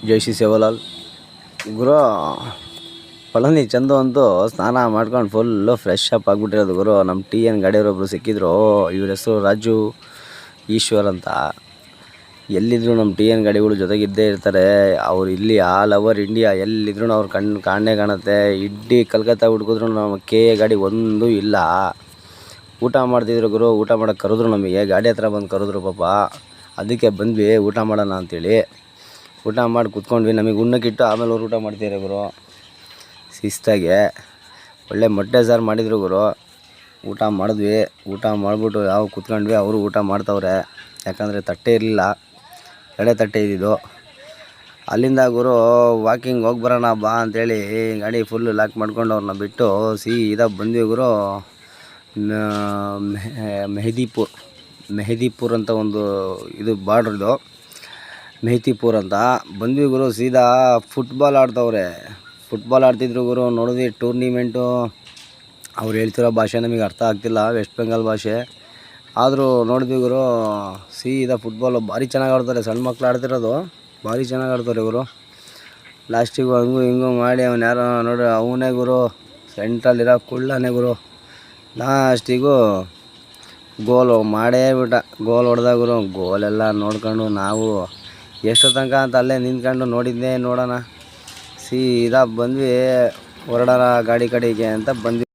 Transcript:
ಜೈ ಶ್ರೀ ಸೇವಲಾಲ್ ಗುರು. ಪಳನಿ ಚಂದು ಅಂತೂ ಸ್ನಾನ ಮಾಡ್ಕೊಂಡು ಫುಲ್ಲು ಫ್ರೆಶ್ ಅಪ್ ಆಗಿಬಿಟ್ಟಿರೋದು ಗುರು. ನಮ್ಮ ಟಿ ಎನ್ ಗಾಡಿಯವರೊಬ್ಬರು ಸಿಕ್ಕಿದ್ರು. ಇವ್ರ ಹೆಸರು ರಾಜು ಈಶ್ವರ್ ಅಂತ. ಎಲ್ಲಿದ್ರು ನಮ್ಮ ಟಿ ಎನ್ ಗಾಡಿಗಳು ಜೊತೆಗಿದ್ದೇ ಇರ್ತಾರೆ. ಅವ್ರು ಇಲ್ಲಿ ಆಲ್ ಓವರ್ ಇಂಡಿಯಾ ಎಲ್ಲಿದ್ರು ಅವ್ರು ಕಾಣೇ ಕಾಣುತ್ತೆ. ಇಡೀ ಕಲ್ಕತ್ತಾ ಹುಡುಕಿದ್ರು ನಮ್ಮ ಕೆ ಎ ಗಾಡಿ ಒಂದೂ ಇಲ್ಲ. ಊಟ ಮಾಡ್ತಿದ್ರು ಗುರು. ಊಟ ಮಾಡೋಕ್ಕೆ ಕರೆದ್ರು, ನಮಗೆ ಗಾಡಿ ಹತ್ರ ಬಂದು ಕರೆದ್ರು ಪಾಪ. ಅದಕ್ಕೆ ಬಂದ್ವಿ ಊಟ ಮಾಡೋಣ ಅಂಥೇಳಿ. ಊಟ ಮಾಡಿ ಕೂತ್ಕೊಂಡ್ವಿ. ನಮಗೆ ಉಣ್ಣಕ್ಕಿಟ್ಟು ಆಮೇಲೆ ಅವ್ರು ಊಟ ಮಾಡ್ತಿದ್ದಾರೆ ಗುರು. ಶಿಸ್ತಾಗೆ ಒಳ್ಳೆ ಮೊಟ್ಟೆ ಸಾರು ಮಾಡಿದರು ಗುರು. ಊಟ ಮಾಡಿದ್ವಿ. ಊಟ ಮಾಡಿಬಿಟ್ಟು ಕೂತ್ಕೊಂಡ್ವಿ. ಅವರು ಊಟ ಮಾಡ್ತವ್ರೆ. ಯಾಕಂದರೆ ತಟ್ಟೆ ಇರಲಿಲ್ಲ, ಎಳೆ ತಟ್ಟೆ ಇದ್ದಿದ್ದು. ಅಲ್ಲಿಂದ ಗುರು ವಾಕಿಂಗ್ ಹೋಗಿ ಬರೋಣ ಬಾ ಅಂಥೇಳಿ ಗಾಡಿ ಫುಲ್ಲು ಲಾಕ್ ಮಾಡ್ಕೊಂಡು ಅವ್ರನ್ನ ಬಿಟ್ಟು ಸೀದಾ ಬಂದ್ವಿ ಗುರು. ಮೆಹದಿಪುರ್ ಅಂತ ಒಂದು ಇದು ಬಾರ್ಡ್ರದು, ಮೆಹತಿಪುರ್ ಅಂತ ಬಂದ್ವಿ ಗುರು. ಸೀದಾ ಫುಟ್ಬಾಲ್ ಆಡ್ತವ್ರೆ. ಫುಟ್ಬಾಲ್ ಆಡ್ತಿದ್ರು ಗುರು. ನೋಡಿದ್ವಿ ಟೂರ್ನಿಮೆಂಟು. ಅವ್ರು ಹೇಳ್ತಿರೋ ಭಾಷೆ ನಮಗೆ ಅರ್ಥ ಆಗ್ತಿಲ್ಲ, ವೆಸ್ಟ್ ಬೆಂಗಾಲ್ ಭಾಷೆ. ಆದರೂ ನೋಡಿದ್ವಿ ಗುರು. ಸೀದಾ ಫುಟ್ಬಾಲು ಭಾರಿ ಚೆನ್ನಾಗಿ ಆಡ್ತಾರೆ. ಸಣ್ಣ ಮಕ್ಳು ಆಡ್ತಿರೋದು ಭಾರಿ ಚೆನ್ನಾಗಿ ಆಡ್ತಾರೆ ಗುರು. ಲಾಸ್ಟಿಗೂ ಹಂಗೂ ಹಿಂಗೂ ಮಾಡಿ ಅವ್ನು ಯಾರೋ ನೋಡ್ರಿ ಅವನೇ ಗುರು, ಸೆಂಟ್ರಲ್ಲಿರೋ ಕುಳ್ಳನೇ ಗುರು. ಲಾಸ್ಟಿಗೂ ಗೋಲು ಮಾಡೇ ಬಿಟ್ಟ. ಗೋಲ್ ಹೊಡೆದ ಗುರು. ಗೋಲೆಲ್ಲ ನೋಡ್ಕೊಂಡು ನಾವು ಎಷ್ಟು ತನಕ ಅಂತ ಅಲ್ಲೇ ನಿಂತ್ಕೊಂಡು ನೋಡೋಣ. ಸೀದಾ ಬಂದ್ವಿ, ಹೊರಡೋಣ ಗಾಡಿ ಕಡೆಗೆ ಅಂತ ಬಂದ್ವಿ.